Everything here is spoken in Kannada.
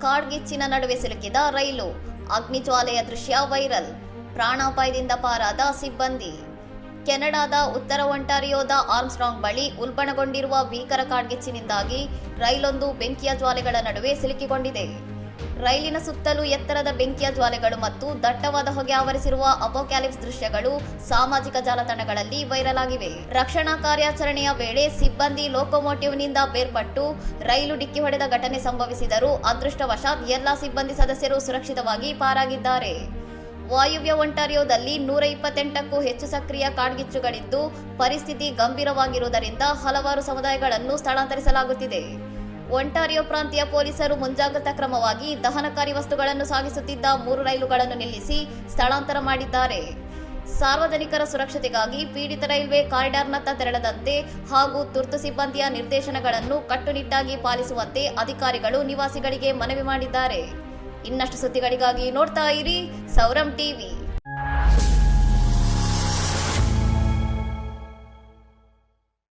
ಕಾಡ್ಗಿಚ್ಚಿನ ನಡುವೆ ಸಿಲುಕಿದ ರೈಲು, ಅಗ್ನಿಜ್ವಾಲೆಯ ದೃಶ್ಯ ವೈರಲ್, ಪ್ರಾಣಾಪಾಯದಿಂದ ಪಾರಾದ ಸಿಬ್ಬಂದಿ. ಕೆನಡಾದ ಉತ್ತರ ಒಂಟಾರಿಯೋದ ಆರ್ಮ್ಸ್ಟ್ರಾಂಗ್ ಬಳಿ ಉಲ್ಬಣಗೊಂಡಿರುವ ಭೀಕರ ಕಾಡ್ಗಿಚ್ಚಿನಿಂದಾಗಿ ರೈಲೊಂದು ಬೆಂಕಿಯ ಜ್ವಾಲೆಗಳ ನಡುವೆ ಸಿಲುಕಿಕೊಂಡಿದೆ. ರೈಲಿನ ಸುತ್ತಲೂ ಎತ್ತರದ ಬೆಂಕಿಯ ಜ್ವಾಲೆಗಳು ಮತ್ತು ದಟ್ಟವಾದ ಹೊಗೆ ಆವರಿಸಿರುವ ಅಪೋಕ್ಯಾಲಿಪ್ಸ್ ದೃಶ್ಯಗಳು ಸಾಮಾಜಿಕ ಜಾಲತಾಣಗಳಲ್ಲಿ ವೈರಲ್ ಆಗಿವೆ. ರಕ್ಷಣಾ ಕಾರ್ಯಾಚರಣೆಯ ವೇಳೆ ಸಿಬ್ಬಂದಿ ಲೋಕೋಮೋಟಿವ್ನಿಂದ ಬೇರ್ಪಟ್ಟು ರೈಲು ಡಿಕ್ಕಿ ಹೊಡೆದ ಘಟನೆ ಸಂಭವಿಸಿದರೂ ಅದೃಷ್ಟವಶಾತ್ ಎಲ್ಲಾ ಸಿಬ್ಬಂದಿ ಸದಸ್ಯರು ಸುರಕ್ಷಿತವಾಗಿ ಪಾರಾಗಿದ್ದಾರೆ. ವಾಯುವ್ಯ ಒಂಟಾರಿಯೋದಲ್ಲಿ 128ಕ್ಕೂ ಹೆಚ್ಚು ಸಕ್ರಿಯ ಕಾಡ್ಗಿಚ್ಚುಗಳಿದ್ದು ಪರಿಸ್ಥಿತಿ ಗಂಭೀರವಾಗಿರುವುದರಿಂದ ಹಲವಾರು ಸಮುದಾಯಗಳನ್ನು ಸ್ಥಳಾಂತರಿಸಲಾಗುತ್ತಿದೆ. ಒಂಟಾರಿಯೋ ಪ್ರಾಂತೀಯ ಪೊಲೀಸರು ಮುಂಜಾಗ್ರತಾ ಕ್ರಮವಾಗಿ ದಹನಕಾರಿ ವಸ್ತುಗಳನ್ನು ಸಾಗಿಸುತ್ತಿದ್ದ 3 ರೈಲುಗಳನ್ನು ನಿಲ್ಲಿಸಿ ಸ್ಥಳಾಂತರ ಮಾಡಿದ್ದಾರೆ. ಸಾರ್ವಜನಿಕರ ಸುರಕ್ಷತೆಗಾಗಿ ಪೀಡಿತ ರೈಲ್ವೆ ಕಾರಿಡಾರ್ನತ್ತ ತೆರಳದಂತೆ ಹಾಗೂ ತುರ್ತು ಸಿಬ್ಬಂದಿಯ ನಿರ್ದೇಶನಗಳನ್ನು ಕಟ್ಟುನಿಟ್ಟಾಗಿ ಪಾಲಿಸುವಂತೆ ಅಧಿಕಾರಿಗಳು ನಿವಾಸಿಗಳಿಗೆ ಮನವಿ ಮಾಡಿದ್ದಾರೆ. ಇನ್ನಷ್ಟು ಸುದ್ದಿಗಳಿಗಾಗಿ ನೋಡ್ತಾ ಇರಿ ಸೌರಂ ಟಿವಿ.